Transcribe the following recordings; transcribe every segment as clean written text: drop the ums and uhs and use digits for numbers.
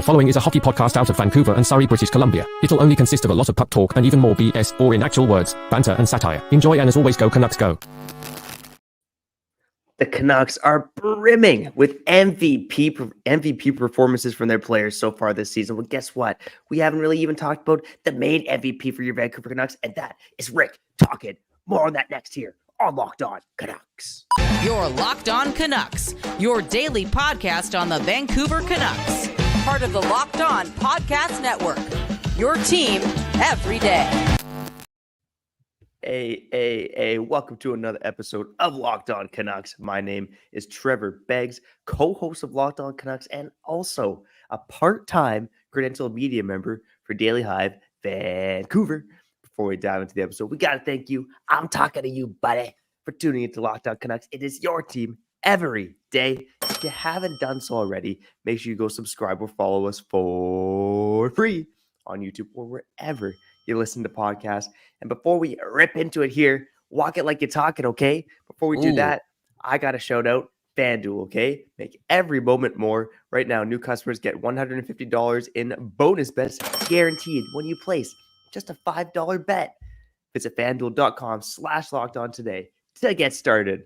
following is a hockey podcast out of Vancouver and Surrey, British Columbia. It'll only consist of a lot of puck talk and even more BS, or in actual words, banter and satire. Enjoy, and as always, go Canucks go. The Canucks are brimming with MVP performances from their players so far this season. Well, guess what? We haven't really even talked about the main MVP for your Vancouver Canucks, and that is Rick Tocchet. More on that next here on Locked On Canucks. You're Locked On Canucks, your daily podcast on the Vancouver Canucks. Part of the Locked On Podcast Network, your team every day. Hey, welcome to another episode of Locked On Canucks. My name is Trevor Beggs, co-host of Locked On Canucks, and also a part-time credentialed media member for Daily Hive Vancouver. Before we dive into the episode, we got to thank you. I'm talking to you, buddy, for tuning into Locked On Canucks. It is your team every day. If you haven't done so already, make sure you go subscribe or follow us for free on YouTube or wherever you listen to podcasts. And before we rip into it here, walk it like you're talking, okay? Before we do that, I got to shout out FanDuel, okay? Make every moment more. Right now, new customers get $150 in bonus bets guaranteed when you place just a $5 bet. Visit FanDuel.com/lockedon today to get started.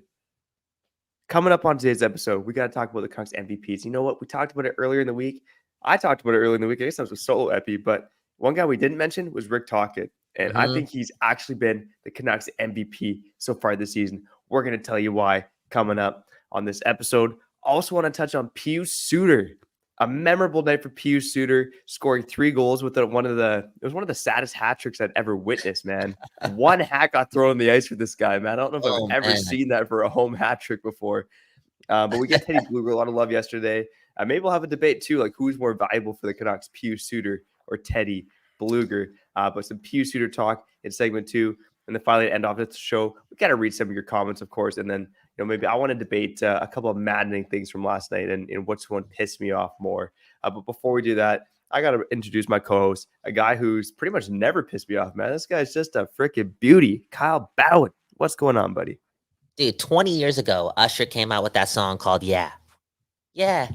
Coming up on today's episode, we got to talk about the Canucks MVPs. You know what? We talked about it earlier in the week. I talked about it earlier in the week. I guess that was a solo epi, but one guy we didn't mention was Rick Tocchet. And I think he's actually been the Canucks MVP so far this season. We're going to tell you why coming up on this episode. Also want to touch on Pius Suter. A memorable night for Pius Suter, scoring 3 goals with one of the saddest hat tricks I'd ever witnessed, man. One hat got thrown on the ice for this guy, man. I don't know if I've ever seen that for a home hat trick before. But we get Teddy Bluger a lot of love yesterday. Maybe we'll have a debate too, like who's more valuable for the Canucks, Pius Suter or Teddy Bluger. But some Pius Suter talk in segment 2. And then finally, to end off the show, we got to read some of your comments, of course. And then, maybe I want to debate a couple of maddening things from last night and which one pissed me off more. But before we do that, I got to introduce my co-host, a guy who's pretty much never pissed me off, man. This guy's just a freaking beauty. Kyle Bhawan. What's going on, buddy? Dude, 20 years ago, Usher came out with that song called Yeah. Yeah.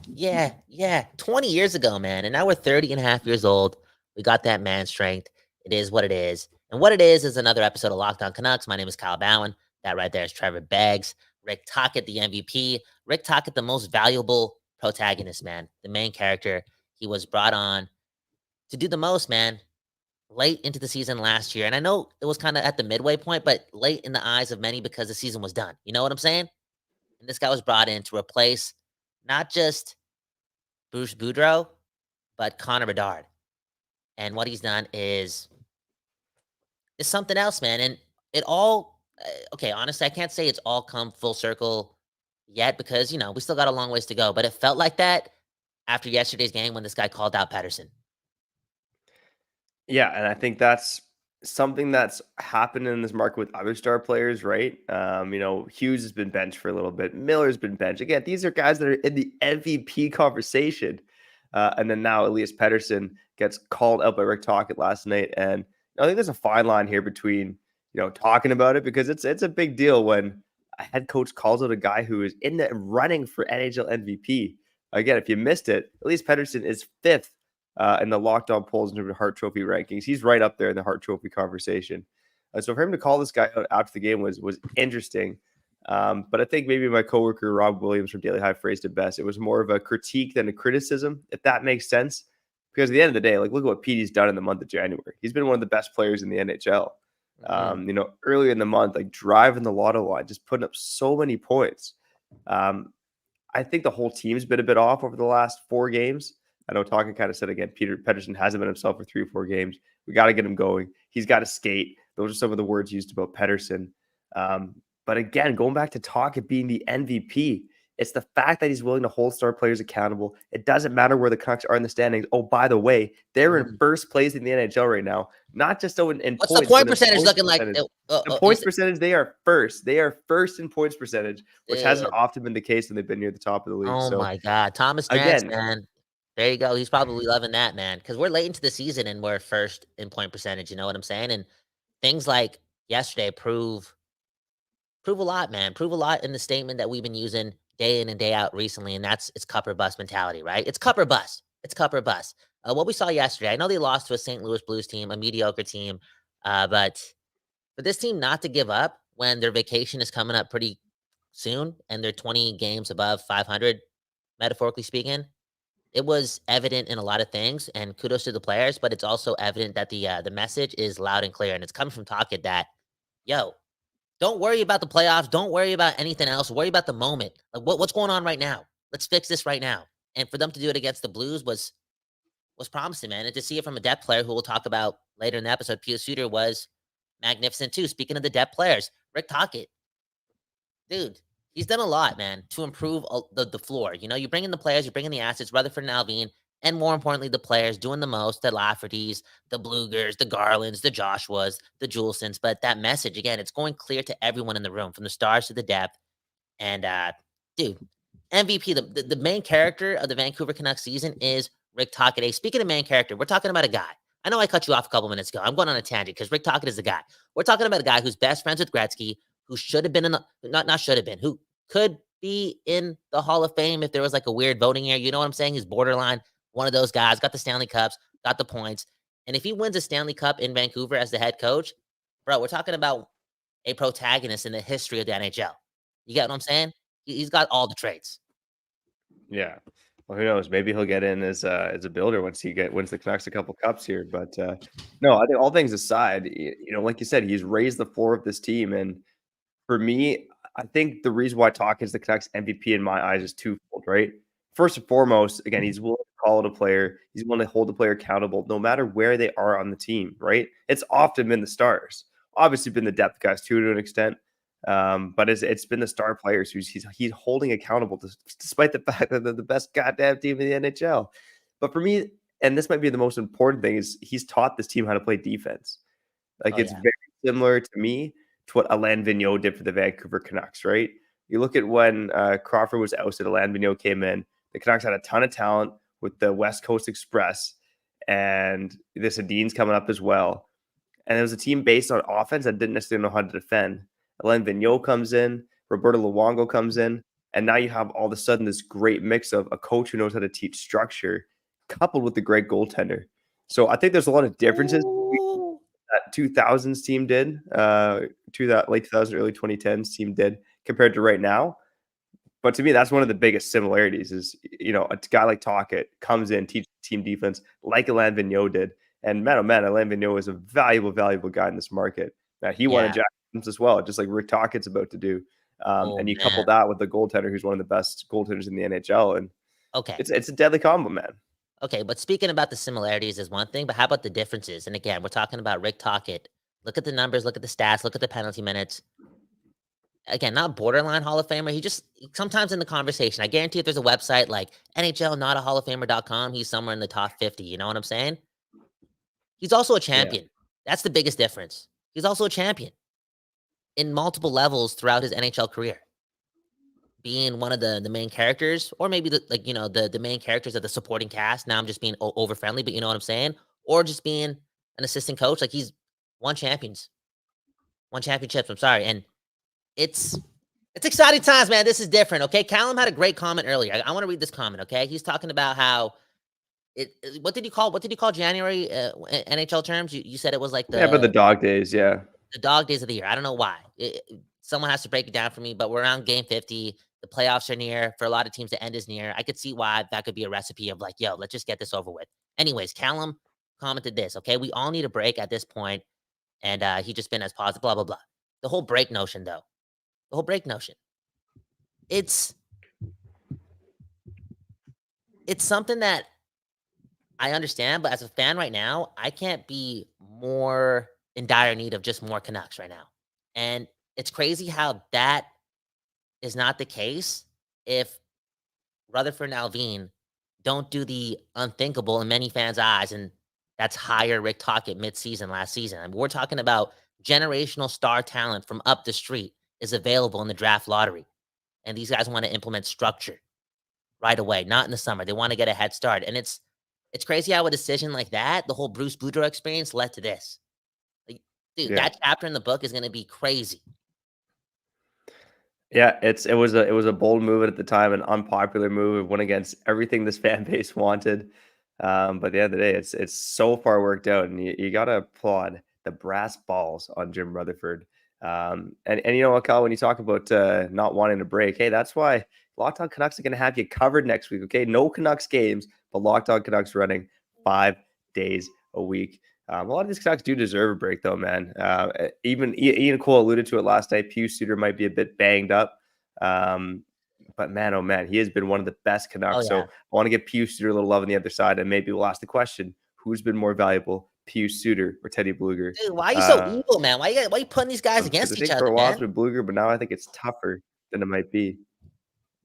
20 years ago, man. And now we're 30 and a half years old. We got that man strength. It is what it is. And what it is another episode of Locked On Canucks. My name is Kyle Bhawan. That right there is Trevor Beggs. Rick Tocchet, the MVP. Rick Tocchet, the most valuable protagonist, man. The main character. He was brought on to do the most, man, late into the season last year. And I know it was kind of at the midway point, but late in the eyes of many because the season was done. You know what I'm saying? And this guy was brought in to replace not just Bruce Boudreau, but Connor Bedard. And what he's done is something else, man. And it all, okay, honestly, I can't say it's all come full circle yet because, we still got a long ways to go. But it felt like that after yesterday's game when this guy called out Pettersson. Yeah, and I think that's something that's happened in this market with other star players, right? Hughes has been benched for a little bit. Miller's been benched. Again, these are guys that are in the MVP conversation. And then now Elias Pettersson gets called out by Rick Tocchet last night. And I think there's a fine line here between, talking about it because it's a big deal when a head coach calls out a guy who is in the running for NHL MVP. Again, if you missed it, Elias Pettersson is 5th in the Locked On polls in terms of Hart Trophy rankings. He's right up there in the Hart Trophy conversation. So for him to call this guy out after the game was interesting. But I think maybe my coworker Rob Williams from Daily Hive phrased it best. It was more of a critique than a criticism, if that makes sense. Because at the end of the day, look at what Petey's done in the month of January. He's been one of the best players in the NHL. Earlier in the month, driving the lotto line, just putting up so many points. I think the whole team's been a bit off over the last 4 games. I know Tocchet kind of said again, Pettersson hasn't been himself for 3 or 4 games. We got to get him going. He's got to skate. Those are some of the words used about Pettersson. But again, going back to Tocchet being the MVP, it's the fact that he's willing to hold star players accountable. It doesn't matter where the Canucks are in the standings. Oh, by the way, they're in first place in the NHL right now. Not just in What's points. The point percentage looking percentage. like? The points percentage, they are first. They are first in points percentage, which hasn't often been the case when they've been near the top of the league. Oh, my God. Thomas Drance, man. There you go. He's probably loving that, man. Because we're late into the season and we're first in point percentage. You know what I'm saying? And things like yesterday prove a lot, man. Prove a lot in the statement that we've been using day in and day out recently, and it's cup or bust mentality, right? It's cup or bust. It's cup or bust. What we saw yesterday, I know they lost to a St. Louis Blues team, a mediocre team, but for this team not to give up when their vacation is coming up pretty soon and they're 20 games above 500, metaphorically speaking, it was evident in a lot of things, and kudos to the players, but it's also evident that the message is loud and clear, and it's coming from Tocchet that, yo, don't worry about the playoffs. Don't worry about anything else. Worry about the moment. Like what's going on right now? Let's fix this right now. And for them to do it against the Blues was promising, man. And to see it from a depth player who we'll talk about later in the episode, Pius Suter, was magnificent too. Speaking of the depth players, Rick Tocchet, dude, he's done a lot, man, to improve the floor. You know, you bring in the players, you bring in the assets, Rutherford and Alvin, and more importantly, the players doing the most, the Laffertys, the Blugers, the Garlands, the Joshuas, the Julesons. But that message, again, it's going clear to everyone in the room, from the stars to the depth. And, dude, MVP, the main character of the Vancouver Canucks season is Rick Tocchet. Hey, speaking of main character, we're talking about a guy. I know I cut you off a couple minutes ago. I'm going on a tangent because Rick Tocchet is the guy. We're talking about a guy who's best friends with Gretzky, who should have been in the, not should have been, who could be in the Hall of Fame if there was like a weird voting year. You know what I'm saying? He's borderline one of those guys, got the Stanley Cups, got the points. And if he wins a Stanley Cup in Vancouver as the head coach, bro, we're talking about a protagonist in the history of the NHL. You get what I'm saying? He's got all the traits. Yeah. Well, who knows? Maybe he'll get in as a builder once he wins the Canucks a couple cups here. But no, I think all things aside, you know, like you said, he's raised the floor of this team. And for me, I think the reason why Tocchet is the Canucks MVP in my eyes is twofold, right? First and foremost, again, he's willing to call it a player. He's willing to hold the player accountable no matter where they are on the team, right? It's often been the stars. Obviously been the depth guys too to an extent. But it's been the star players who's he's holding accountable despite the fact that they're the best goddamn team in the NHL. But for me, and this might be the most important thing, is he's taught this team how to play defense. Like it's very similar to me to what Alain Vigneault did for the Vancouver Canucks, right? You look at when Crawford was ousted, Alain Vigneault came in. The Canucks had a ton of talent with the West Coast Express, and the Sedin's coming up as well. And it was a team based on offense that didn't necessarily know how to defend. Alain Vigneault comes in, Roberto Luongo comes in, and now you have all of a sudden this great mix of a coach who knows how to teach structure coupled with the great goaltender. So I think there's a lot of differences that 2000s team did, to that late 2000s, early 2010s team did compared to right now. But to me, that's one of the biggest similarities is, you know, a guy like Tocchet comes in, teaches team defense like Alain Vigneault did. And man, oh man, Alain Vigneault is a valuable guy in this market. Now, he won a Jack as well, just like Rick Tocchet's about to do. And you couple that with the goaltender who's one of the best goaltenders in the NHL. And it's a deadly combo, man. Okay, but speaking about the similarities is one thing, but how about the differences? And again, we're talking about Rick Tocchet. Look at the numbers, look at the stats, look at the penalty minutes. Again, not borderline Hall of Famer. He just sometimes in the conversation, I guarantee if there's a website like NHL, not a Hall of Famer.com, he's somewhere in the top 50. You know what I'm saying? He's also a champion. Yeah. That's the biggest difference. He's also a champion in multiple levels throughout his NHL career. Being one of the main characters, or maybe the main characters of the supporting cast. Now I'm just being over friendly, but you know what I'm saying? Or just being an assistant coach. Like he's won championships. I'm sorry. And it's exciting times, man. This is different. Okay. Callum had a great comment earlier. I want to read this comment. Okay. He's talking about how what did you call January NHL terms? You said it was like but the dog days. Yeah. The dog days of the year. I don't know why. Someone has to break it down for me, but we're around game 50. The playoffs are near. For a lot of teams, the end is near. I could see why that could be a recipe of like, yo, let's just get this over with. Anyways, Callum commented this, okay? We all need a break at this point, and he just been as positive, blah, blah, blah. The whole break notion, though. The whole break notion. It's something that I understand, but as a fan right now, I can't be more in dire need of just more Canucks right now. And it's crazy how that is not the case if Rutherford and Alvin don't do the unthinkable in many fans' eyes, and that's hire Rick Tocchet mid-season last season. I mean, we're talking about generational star talent from up the street is available in the draft lottery. And these guys want to implement structure right away, not in the summer. They want to get a head start. And it's crazy how a decision like that, the whole Bruce Boudreau experience, led to this. Like, dude, that chapter in the book is going to be crazy. Yeah, it was a bold move at the time, an unpopular move. It went against everything this fan base wanted. But at the end of the day, it's so far worked out, and you got to applaud the brass balls on Jim Rutherford. And you know what, Kyle, when you talk about not wanting to break, hey, that's why Locked On Canucks are going to have you covered next week. Okay, no Canucks games, but Locked On Canucks running 5 days a week. A lot of these Canucks do deserve a break, though, man. Even Ian Cole alluded to it last night. Pius Suter might be a bit banged up. But man, oh man, he has been one of the best Canucks. Oh, yeah. So I want to give Pius Suter a little love on the other side, and maybe we'll ask the question: who's been more valuable, Pius Suter or Teddy Bluger? Dude, why are you so evil, man? Why you putting these guys against each other, for a while man? it's been Bluger, but now I think it's tougher than it might be.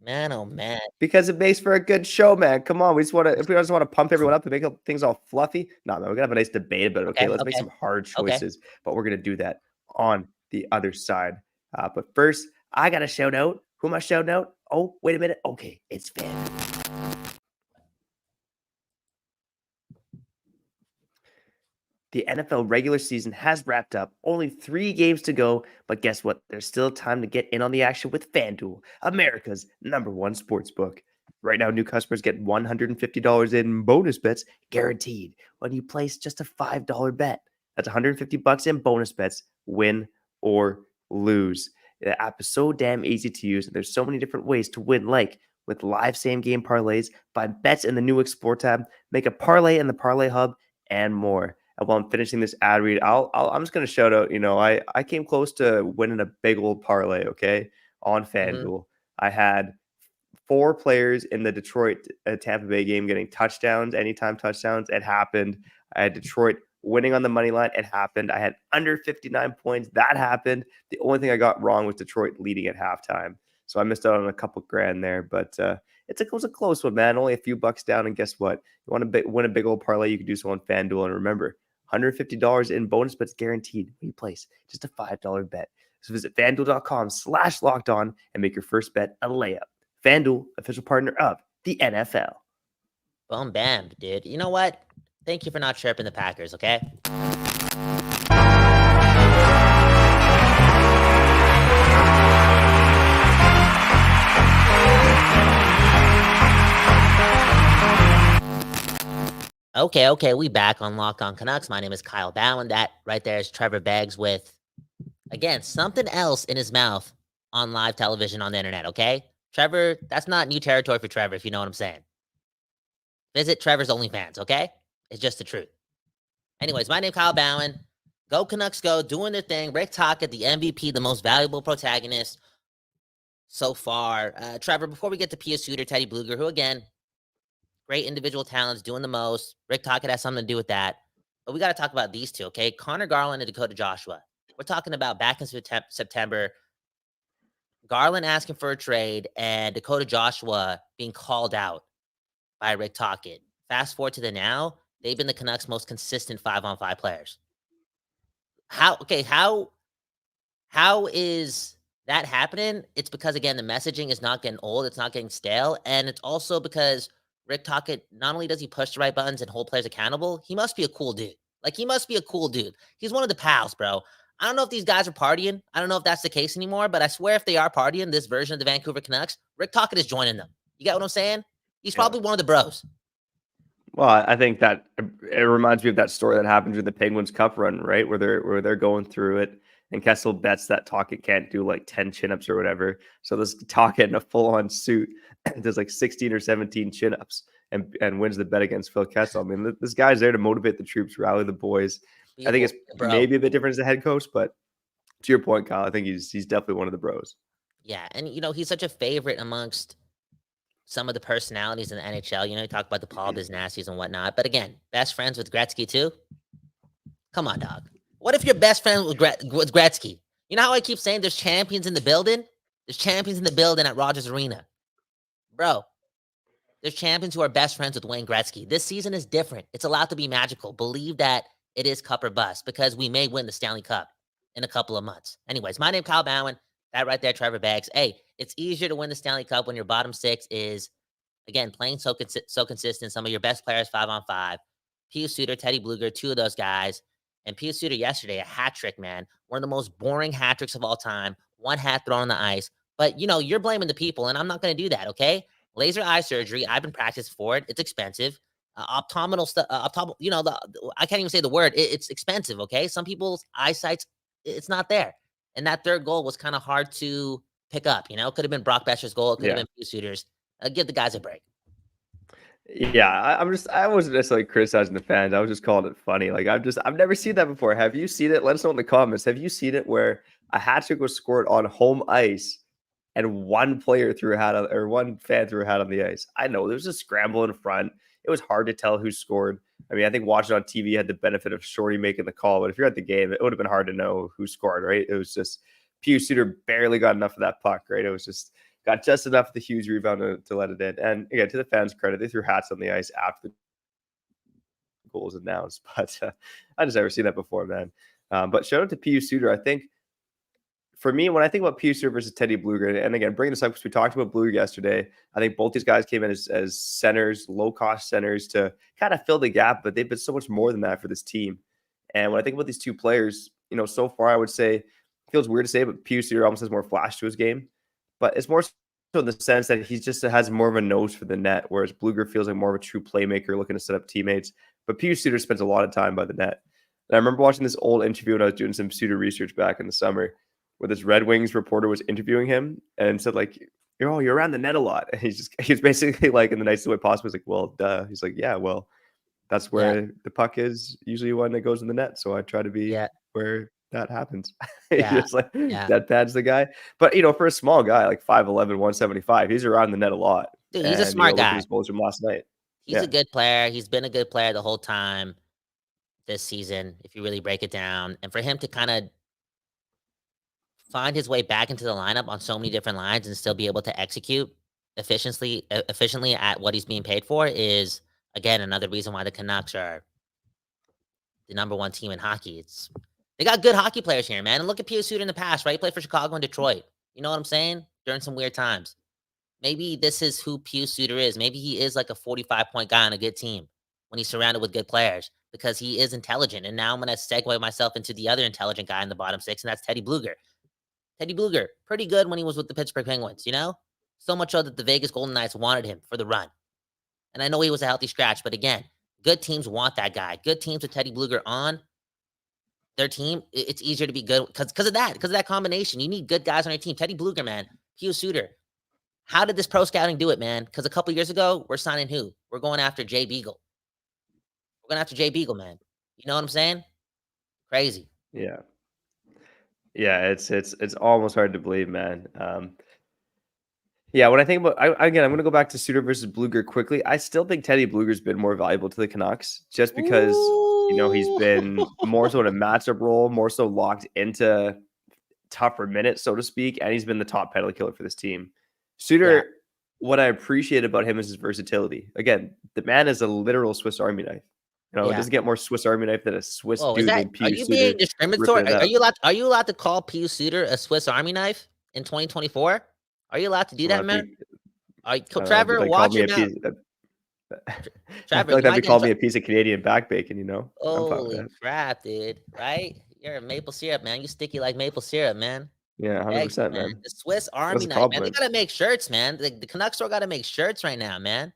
Man, oh man. Because it makes for a good show, man. Come on, we just want to. If we just want to pump everyone up and make things all fluffy, no, man, we're gonna have a nice debate about it. Okay, let's make some hard choices, but we're gonna do that on the other side. But first, I got a shout out. Who am I shouting out? Oh, wait a minute. Okay, it's FanDuel. The NFL regular season has wrapped up. Only 3 games to go, but guess what? There's still time to get in on the action with FanDuel, America's #1 sportsbook. Right now, new customers get $150 in bonus bets guaranteed when you place just a $5 bet. That's $150 in bonus bets, win or lose. The app is so damn easy to use, and there's so many different ways to win, like with live same-game parlays, find bets in the new Explore tab, make a parlay in the Parlay Hub, and more. And while I'm finishing this ad read, I'm just going to shout out, I came close to winning a big old parlay, okay, on FanDuel. I had 4 players in the Detroit Tampa Bay game getting touchdowns, anytime touchdowns. It happened. I had Detroit winning on the money line. It happened. I had under 59 points. That happened. The only thing I got wrong was Detroit leading at halftime. So I missed out on a couple grand there, but it was a close one, man. Only a few bucks down. And guess what? You want to win a big old parlay, you can do so on FanDuel. And remember, $150 in bonus bets guaranteed when you place just a $5 bet. So visit FanDuel.com/lockedon and make your first bet a layup. FanDuel, official partner of the NFL. Boom, bam, dude. You know what? Thank you for not chirping the Packers, okay? Okay, we back on Locked On Canucks. My name is Kyle Bhawan. That right there is Trevor Beggs with, again, something else in his mouth on live television on the internet, okay? Trevor, that's not new territory for Trevor, if you know what I'm saying. Visit Trevor's OnlyFans, okay? It's just the truth. Anyways, my name is Kyle Bhawan. Go Canucks go, doing their thing. Rick Tocchet, the MVP, the most valuable protagonist so far. Trevor, before we get to Pius Suter, Teddy Bluger, who, again, great individual talents, doing the most. Rick Tocchet has something to do with that. But we got to talk about these two, okay? Connor Garland and Dakota Joshua. We're talking about back in September, Garland asking for a trade and Dakota Joshua being called out by Rick Tocchet. Fast forward to the now, they've been the Canucks' most consistent 5-on-5 players. How is that happening? It's because, again, the messaging is not getting old. It's not getting stale. And it's also because Rick Tocchet, not only does he push the right buttons and hold players accountable, he must be a cool dude. Like, he must be a cool dude. He's one of the pals, bro. I don't know if these guys are partying. I don't know if that's the case anymore, but I swear if they are partying, this version of the Vancouver Canucks, Rick Tocchet is joining them. You get what I'm saying? He's probably one of the bros. Well, I think that it reminds me of that story that happened with the Penguins Cup run, right? Where they're going through it, and Kessel bets that Tocchet can't do like 10 chin-ups or whatever. So this Tocchet in a full-on suit does like 16 or 17 chin-ups and wins the bet against Phil Kessel. I mean, this guy's there to motivate the troops, rally the boys. I think it's maybe a bit different as a head coach, but to your point, Kyle, I think he's definitely one of the bros. Yeah, and he's such a favorite amongst some of the personalities in the NHL. You talk about the Paul Bisnassis and whatnot. But again, best friends with Gretzky too? Come on, dog. What if you're best friends with Gretzky? You know how I keep saying there's champions in the building? There's champions in the building at Rogers Arena. Bro, there's champions who are best friends with Wayne Gretzky. This season is different. It's allowed to be magical. Believe that it is cup or bust because we may win the Stanley Cup in a couple of months. Anyways, my name is Kyle Bhawan. That right there, Trevor Beggs. Hey, it's easier to win the Stanley Cup when your bottom six is, again, playing so consistent. Some of your best players 5-on-5. Pius Suter, Teddy Bluger, 2 of those guys. And Pius Suter yesterday, a hat trick, man. One of the most boring hat tricks of all time. 1 hat thrown on the ice. But, you're blaming the people, and I'm not going to do that, okay? Laser eye surgery, I've been practicing for it. It's expensive. optominal stuff, I can't even say the word. It's expensive, okay? Some people's eyesight's, it's not there. And that third goal was kind of hard to pick up, Could have been Brock Besher's goal. It could have been Pius Suter's. Give the guys a break. Yeah, I wasn't necessarily criticizing the fans. I was just calling it funny. Like, I've never seen that before. Have you seen it? Let us know in the comments. Have you seen it where a hat trick was scored on home ice and one fan threw a hat on the ice? I know there was a scramble in front. It was hard to tell who scored. I mean, I think watching on TV had the benefit of Shorty making the call, but if you're at the game, it would have been hard to know who scored, right? It was just Pius Suter barely got enough of that puck, right? It was just got just enough of the huge rebound to let it in. And again, to the fans' credit, they threw hats on the ice after the goal was announced. But I just never seen that before, man. But shout out to Pius Suter. I think for me, when I think about Pius Suter versus Teddy Blueger, and again, bringing this up because we talked about Blueger yesterday, I think both these guys came in as centers, low-cost centers to kind of fill the gap, but they've been so much more than that for this team. And when I think about these two players, so far I would say, it feels weird to say, but Pius Suter almost has more flash to his game. But it's more so in the sense that he just has more of a nose for the net, whereas Blueger feels like more of a true playmaker looking to set up teammates. But Pius Suter spends a lot of time by the net. And I remember watching this old interview when I was doing some Suter research back in the summer, where this Red Wings reporter was interviewing him and said, like, you're around the net a lot. And he's basically like, in the nicest way possible, he's like, well, duh. He's like, yeah, well, that's where the puck is usually when it goes in the net. So I try to be where that happens. Just like that bad's the guy. But for a small guy like 5'11", 175, he's around the net a lot. Dude, he's a smart guy. His goals from last night. He's a good player. He's been a good player the whole time this season, if you really break it down. And for him to kind of find his way back into the lineup on so many different lines and still be able to execute efficiently at what he's being paid for is, again, another reason why the Canucks are the number one team in hockey. They got good hockey players here, man. And look at Pius Suter in the past, right? He played for Chicago and Detroit. You know what I'm saying? During some weird times. Maybe this is who Pius Suter is. Maybe he is like a 45-point guy on a good team when he's surrounded with good players because he is intelligent. And now I'm going to segue myself into the other intelligent guy in the bottom six, and that's Teddy Blueger. Teddy Blueger, pretty good when he was with the Pittsburgh Penguins, So much so that the Vegas Golden Knights wanted him for the run. And I know he was a healthy scratch, but again, good teams want that guy. Good teams with Teddy Blueger on their team, it's easier to be good because of that combination. You need good guys on your team. Teddy Blueger, man. Pius Suter. How did this pro scouting do it, man? Because a couple years ago, we're signing who? We're going after Jay Beagle. We're going after Jay Beagle, man. You know what I'm saying? Crazy. Yeah. Yeah, it's almost hard to believe, man. When I think about, I'm going to go back to Suter versus Blueger quickly. I still think Teddy Blueger's been more valuable to the Canucks just because, he's been more so in a matchup role, more so locked into tougher minutes, so to speak, and he's been the top penalty killer for this team. Suter, what I appreciate about him is his versatility. Again, the man is a literal Swiss Army knife. It doesn't get more Swiss Army knife than a Swiss dude named Pius Suter. Are you being discriminatory? Are you allowed to call Pius Suter a Swiss Army knife in 2024? Are you allowed to do that, man? Trevor, watch your mouth. I feel like that'd be called me a piece of Canadian back bacon, Holy crap, dude! Right? You're a maple syrup, man. You sticky like maple syrup, man. Yeah, 100%, man. The Swiss Army knife, man. They gotta make shirts, man. The Canucks store gotta make shirts right now, man.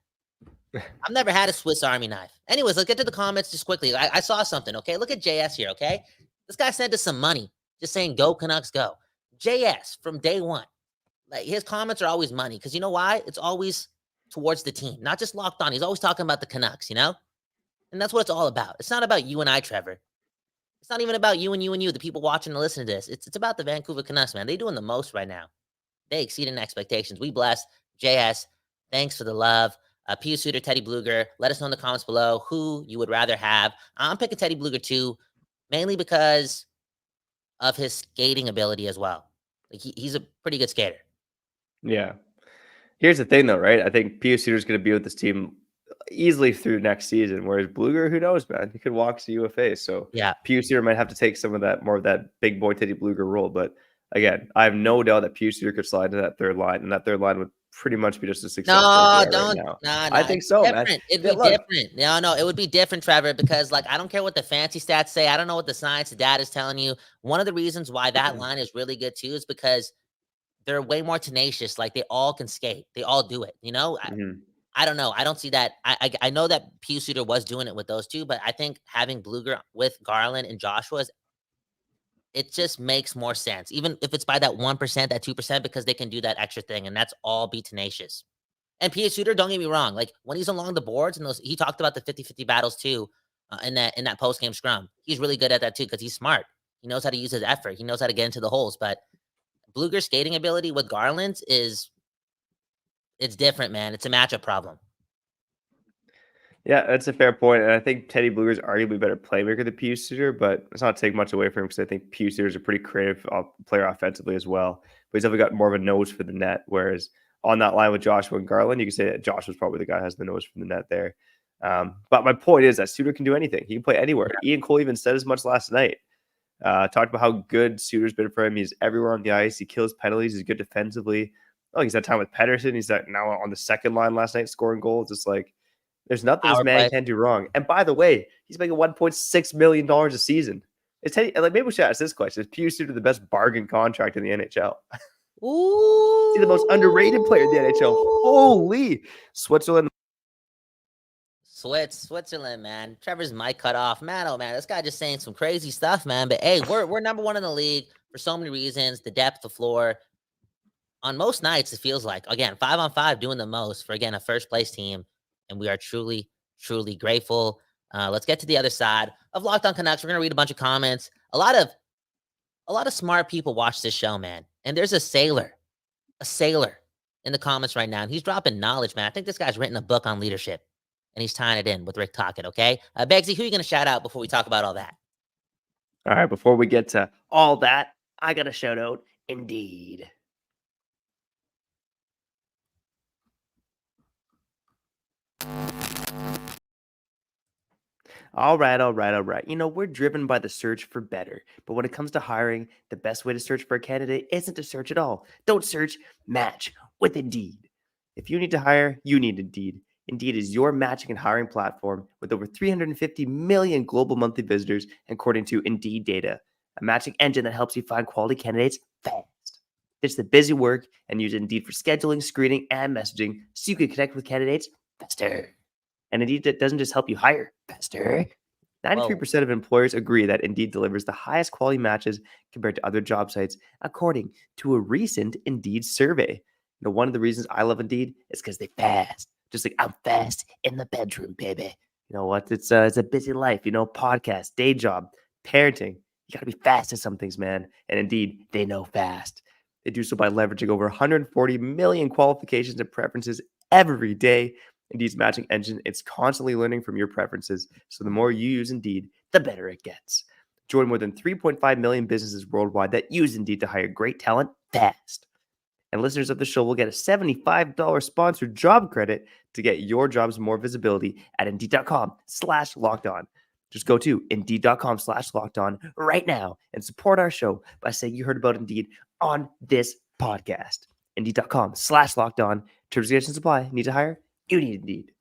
I've never had a Swiss Army knife. Anyways, let's get to the comments just quickly. I saw something, okay? Look at JS here, okay? This guy sent us some money, just saying, go Canucks, go. JS from day one. Like, his comments are always money, because you know why? It's always towards the team, not just Locked On. He's always talking about the Canucks, And that's what it's all about. It's not about you and I, Trevor. It's not even about you and you, the people watching and listening to this. It's about the Vancouver Canucks, man. They're doing the most right now. They exceeding expectations. We bless. JS, thanks for the love. Pius Suter, Teddy Blueger. Let us know in the comments below who you would rather have. I'm picking Teddy Blueger too, mainly because of his skating ability as well. Like he's a pretty good skater. Yeah. Here's the thing, though, right? I think Pius Suter is going to be with this team easily through next season, whereas Blueger, who knows, man? He could walk to UFA. So Pius Suter might have to take some of that, more of that big boy Teddy Blueger role. But again, I have no doubt that Pius Suter could slide to that third line, and that third line would pretty much be just as successful. I think so, man. It'd be different. No, it would be different, Trevor, because I don't care what the fancy stats say. I don't know what the science, the data is telling you. One of the reasons why that line is really good too is because they're way more tenacious. Like, they all can skate. They all do it. I don't know. I don't see that. I know that Pius Suter was doing it with those two, but I think having Bluger with Garland and Joshua, it just makes more sense. Even if it's by that 1%, that 2%, because they can do that extra thing, and that's all be tenacious. And Pius Suter, don't get me wrong, like when he's along the boards and those, he talked about the 50-50 battles too, in that post game scrum. He's really good at that too because he's smart. He knows how to use his effort. He knows how to get into the holes. But Bluger's skating ability with Garland's it's different, man. It's a matchup problem. Yeah, that's a fair point. And I think Teddy Bluger is arguably a better playmaker than Pius Suter, but it's not taking much away from him because I think Pius Suter is a pretty creative player offensively as well. But he's definitely got more of a nose for the net. Whereas on that line with Joshua and Garland, you can say that Joshua's probably the guy who has the nose for the net there. But my point is that Suter can do anything. He can play anywhere. Ian Cole even said as much last night. Talked about how good Suter's been for him. He's everywhere on the ice. He kills penalties. He's good defensively. Oh, he's had time with Pettersson. He's now on the second line last night scoring goals. It's like there's nothing this man can do wrong. And by the way, he's making $1.6 million a season. Maybe we should ask this question. Is Pius Suter the best bargain contract in the NHL? Ooh. He's the most underrated player in the NHL. Holy. Switzerland, man. Trevor's mic cut off. Man, oh man, this guy just saying some crazy stuff, man. But hey, we're number one in the league for so many reasons. The depth, the floor. On most nights, it feels like, again, 5-on-5 doing the most for, again, a first place team. And we are truly, truly grateful. Let's get to the other side of Locked On Canucks. We're going to read a bunch of comments. A lot of smart people watch this show, man. And there's a sailor in the comments right now. And he's dropping knowledge, man. I think this guy's written a book on leadership. And he's tying it in with Rick Tocchet, okay? Beggsy, who are you going to shout out before we talk about all that? All right, before we get to all that, I got to shout out Indeed. All right. You know, we're driven by the search for better. But when it comes to hiring, the best way to search for a candidate isn't to search at all. Don't search, match with Indeed. If you need to hire, you need Indeed. Indeed is your matching and hiring platform with over 350 million global monthly visitors, according to Indeed data, a matching engine that helps you find quality candidates fast. Ditch the busy work and use Indeed for scheduling, screening, and messaging so you can connect with candidates faster. And Indeed doesn't just help you hire faster. 93% of employers agree that Indeed delivers the highest quality matches compared to other job sites, according to a recent Indeed survey. You know, one of the reasons I love Indeed is because they fast. Just like I'm fast in the bedroom, baby. You know what? It's a busy life, you know, podcast, day job, parenting. You got to be fast at some things, man. And Indeed, they know fast. They do so by leveraging over 140 million qualifications and preferences every day. Indeed's matching engine, it's constantly learning from your preferences. So the more you use Indeed, the better it gets. Join more than 3.5 million businesses worldwide that use Indeed to hire great talent fast. And listeners of the show will get a $75 sponsored job credit to get your jobs more visibility at Indeed.com/lockedon. Just go to Indeed.com/lockedon right now and support our show by saying you heard about Indeed on this podcast. Indeed.com/lockedon. Terms and conditions apply. Need to hire? You need Indeed.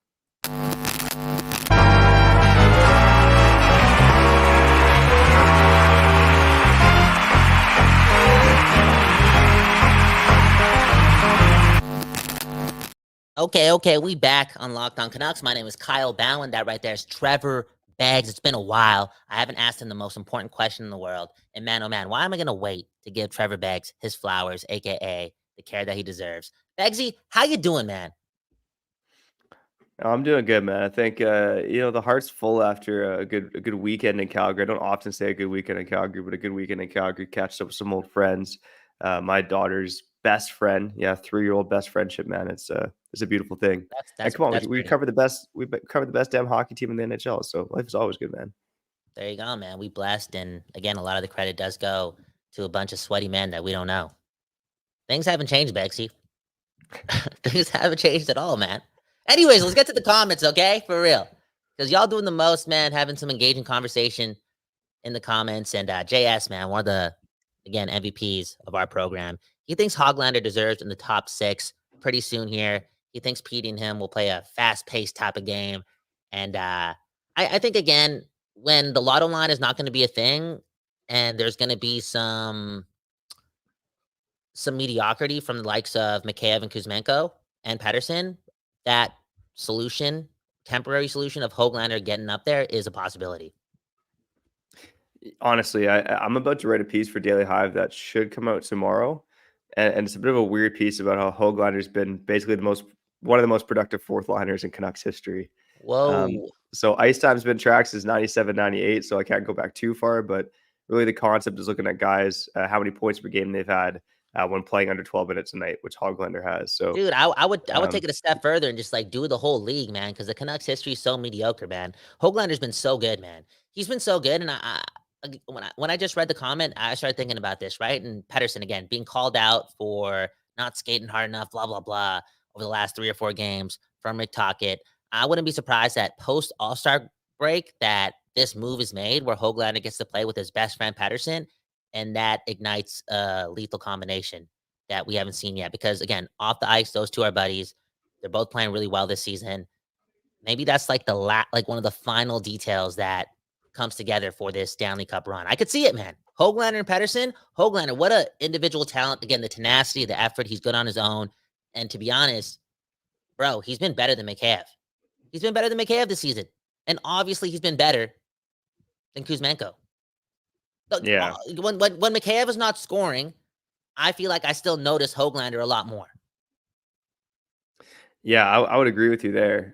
Okay, we back on Locked On Canucks. My name is Kyle Bhawan. That right there is Trevor Beggs. It's been a while. I haven't asked him the most important question in the world. And man, oh man, why am I going to wait to give Trevor Beggs his flowers, a.k.a. the care that he deserves? Beggsy, how you doing, man? I'm doing good, man. I think the heart's full after a good weekend in Calgary. I don't often say a good weekend in Calgary, but a good weekend in Calgary. Catched up with some old friends. My daughter's best friend, 3-year-old best friendship, man. It's a beautiful thing. And come on, we cover the best. We cover the best damn hockey team in the NHL. So life is always good, man. There you go, man. We blessed, and again, a lot of the credit does go to a bunch of sweaty men that we don't know. Things haven't changed, Beggsy. Things haven't changed at all, man. Anyways, let's get to the comments, okay? For real. Because y'all doing the most, man, having some engaging conversation in the comments. And JS, man, one of the, again, MVPs of our program. He thinks Hoglander deserves in the top 6 pretty soon here. He thinks Petey and him will play a fast-paced type of game. And I think, again, when the lotto line is not going to be a thing and there's going to be some mediocrity from the likes of Mikheyev and Kuzmenko and Pettersson, that solution, temporary solution of Höglander getting up there is a possibility. Honestly, I'm about to write a piece for Daily Hive that should come out tomorrow. And it's a bit of a weird piece about how Höglander's been basically one of the most productive fourth liners in Canucks history. Whoa. So ice time's been tracked since 97, 98, so I can't go back too far, but really the concept is looking at guys, how many points per game they've had when playing under 12 minutes a night, which Höglander has. So, dude, I would take it a step further and just like do the whole league, man, because the Canucks history is so mediocre, man. Höglander's been so good, man. He's been so good, and when I just read the comment, I started thinking about this, right? And Pettersson, again, being called out for not skating hard enough, blah, blah, blah, over the last 3 or 4 games from Rick Tocchet. I wouldn't be surprised that post All-Star break that this move is made where Höglander gets to play with his best friend Pettersson, and that ignites a lethal combination that we haven't seen yet. Because, again, off the ice, those two are buddies. They're both playing really well this season. Maybe that's like one of the final details that comes together for this Stanley Cup run. I could see it, man. Höglander and Pettersson. Höglander, what a individual talent. Again, the tenacity, the effort. He's good on his own. And to be honest, bro, he's been better than Mikheyev. He's been better than Mikheyev this season. And obviously he's been better than Kuzmenko. yeah. When Mikheyev is not scoring, I feel like I still notice Höglander a lot more. Yeah, I would agree with you there.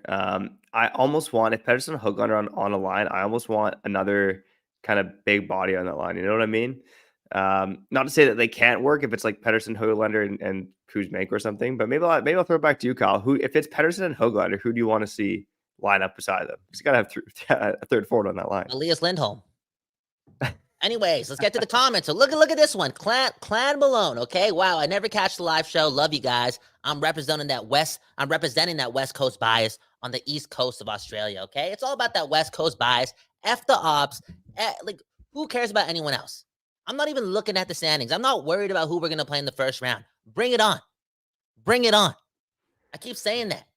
I almost want, if Pettersson and Höglander on a line, I almost want another kind of big body on that line. You know what I mean? Not to say that they can't work if it's like Pettersson, Höglander, and Kuzmenko or something, but maybe I'll throw it back to you, Kyle. If it's Pettersson and Höglander, who do you want to see line up beside them? Because you got to have a third forward on that line. Elias Lindholm. Anyways, let's get to the comments. So look at this one. Clan Malone, okay? Wow, I never catch the live show. Love you guys. I'm representing that West Coast bias on the East Coast of Australia, okay? It's all about that West Coast bias. F the ops. Who cares about anyone else? I'm not even looking at the standings. I'm not worried about who we're going to play in the first round. Bring it on. Bring it on. I keep saying that.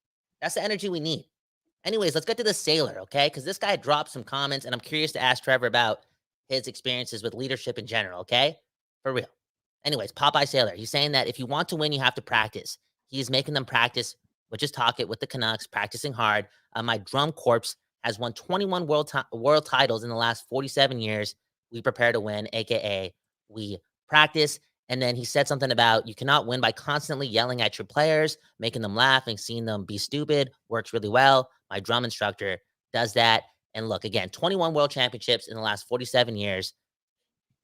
That's the energy we need. Anyways, let's get to the Sailor, okay? Because this guy dropped some comments, and I'm curious to ask Trevor about his experiences with leadership in general, okay? For real. Anyways, Popeye Sailor, he's saying that if you want to win, you have to practice. He's making them practice, which is Tocchet with the Canucks, practicing hard. My drum corpse has won 21 world titles in the last 47 years. We prepare to win, a.k.a. we practice. And then he said something about you cannot win by constantly yelling at your players, making them laugh and seeing them be stupid. Works really well. My drum instructor does that. And look, again, 21 world championships in the last 47 years.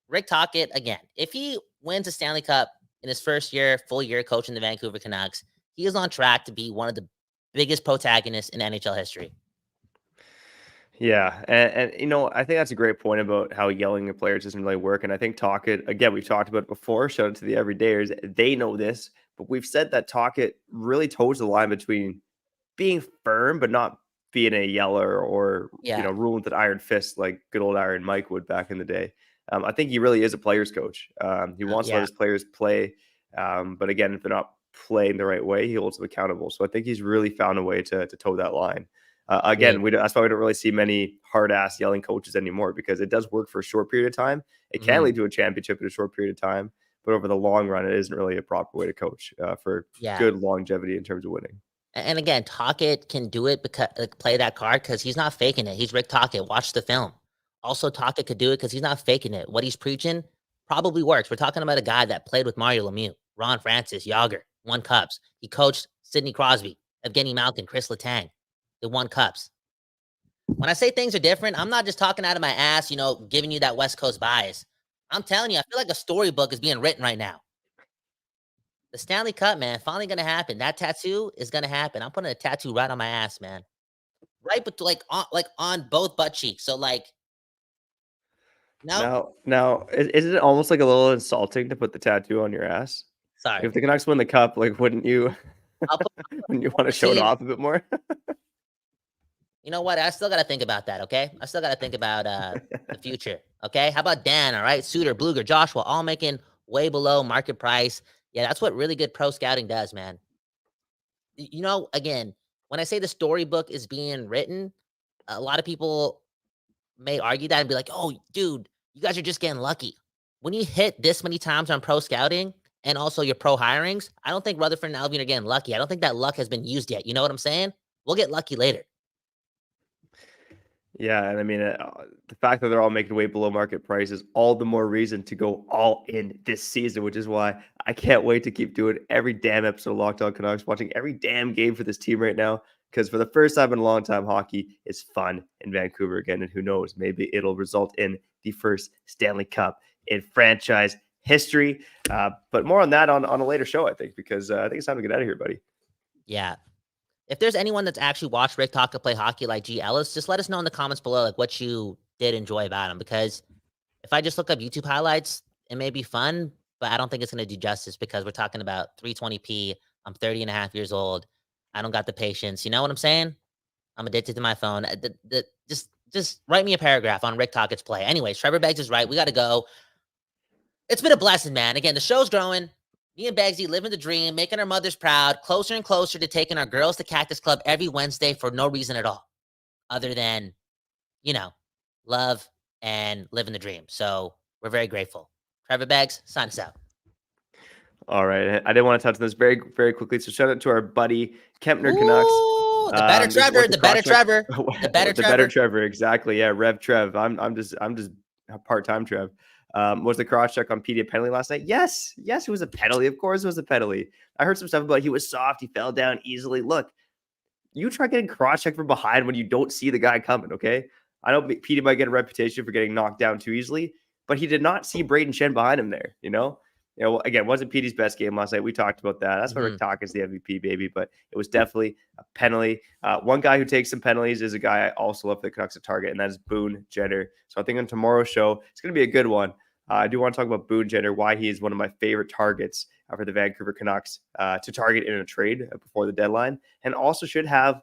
Rick Tocchet, again, if he wins a Stanley Cup in his first year, full year coaching the Vancouver Canucks, he is on track to be one of the biggest protagonists in NHL history. Yeah, and I think that's a great point about how yelling at players doesn't really work. And I think Tocchet, again, we've talked about it before, shout out to the everydayers, they know this, but we've said that Tocchet really toes the line between being firm, but not being a yeller or, ruling with an iron fist like good old Iron Mike would back in the day. I think he really is a player's coach. He wants to let his players play. But again, if they're not playing the right way, he holds them accountable. So I think he's really found a way to toe that line. Again, that's why we don't really see many hard-ass yelling coaches anymore, because it does work for a short period of time. It can lead to a championship in a short period of time, but over the long run, it isn't really a proper way to coach for good longevity in terms of winning. And again, Tocchet can do it because play that card because he's not faking it. He's Rick Tocchet. Watch the film. Also, Tocchet could do it because he's not faking it. What he's preaching probably works. We're talking about a guy that played with Mario Lemieux, Ron Francis, Yager, won cups. He coached Sidney Crosby, Evgeny Malkin, Chris Letang. They won cups. When I say things are different, I'm not just talking out of my ass, giving you that West Coast bias. I'm telling you, I feel like a storybook is being written right now. The Stanley Cup, man, finally going to happen. That tattoo is going to happen. I'm putting a tattoo right on my ass, man. Right, but on both butt cheeks. So Now, isn't it almost like a little insulting to put the tattoo on your ass? Sorry. If the Canucks win the cup, wouldn't you wouldn't you want to show it off a bit more? You know what? I still got to think about that, okay? I still got to think about the future, okay? How about Dan, all right? Suter, Bluger, Joshua, all making way below market price. Yeah, that's what really good pro scouting does, man. Again, when I say the storybook is being written, a lot of people may argue that and be like, oh, dude, you guys are just getting lucky. When you hit this many times on pro scouting and also your pro hirings, I don't think Rutherford and Alvin are getting lucky. I don't think that luck has been used yet. You know what I'm saying? We'll get lucky later. Yeah, and I mean, the fact that they're all making way below market price is all the more reason to go all in this season, which is why I can't wait to keep doing every damn episode of Locked On Canucks, watching every damn game for this team right now, because for the first time in a long time, hockey is fun in Vancouver again, and who knows, maybe it'll result in the first Stanley Cup in franchise history. But more on that on a later show, I think, because I think it's time to get out of here, buddy. Yeah. If there's anyone that's actually watched Rick Tocchet play hockey like G. Ellis, just let us know in the comments below, like, what you did enjoy about him. Because if I just look up YouTube highlights, it may be fun, but I don't think it's going to do justice because we're talking about 320p. I'm 30 and a half years old. I don't got the patience. You know what I'm saying? I'm addicted to my phone. Just write me a paragraph on Rick Tocchet's play. Anyways, Trevor Beggs is right. We got to go. It's been a blessing, man. Again, the show's growing. Me and Beggsy living the dream, making our mothers proud, closer and closer to taking our girls to Cactus Club every Wednesday for no reason at all, other than, love and living the dream. So we're very grateful. Trevor Beggs, sign us out. All right. I didn't want to touch on this very, very quickly. So shout out to our buddy Kempner Canucks. The better Trevor, the better Trevor, the better Trevor. Exactly. Yeah. Rev Trev. I'm just part-time Trev. Was the cross check on PD a penalty last night? Yes, it was a penalty. Of course it was a penalty. I heard some stuff about he was soft. He fell down easily. Look, you try getting cross checked from behind when you don't see the guy coming, okay? I know PD might get a reputation for getting knocked down too easily, but he did not see Braden Shen behind him there, again, wasn't PD's best game last night. We talked about that. That's why Rick Tocchet is the MVP, baby, but it was definitely a penalty. One guy who takes some penalties is a guy I also love for the Canucks to target, and that is Boone Jenner. So I think on tomorrow's show, it's going to be a good one. I do want to talk about Boone Jenner, why he is one of my favorite targets for the Vancouver Canucks to target in a trade before the deadline, and also should have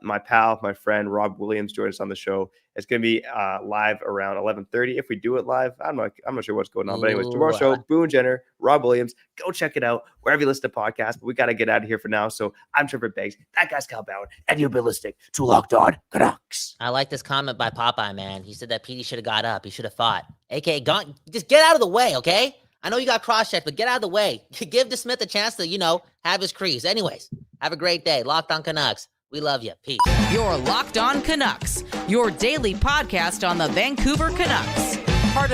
my friend Rob Williams join us on the show. It's going to be live around 11:30. If we do it live, I'm not sure what's going on. But anyways, tomorrow's show, Boone Jenner, Rob Williams. Go check it out wherever you listen to podcasts. But we got to get out of here for now. So I'm Trevor Beggs. That guy's Cal Bhawan. And you've been listening to Locked On Canucks. I like this comment by Popeye, man. He said that PD should have got up. He should have fought. AKA, just get out of the way, okay? I know you got cross-checked, but get out of the way. Give DeSmith a chance to, have his crease. Anyways, have a great day. Locked On Canucks. We love you. Peace. You're Locked On Canucks, your daily podcast on the Vancouver Canucks.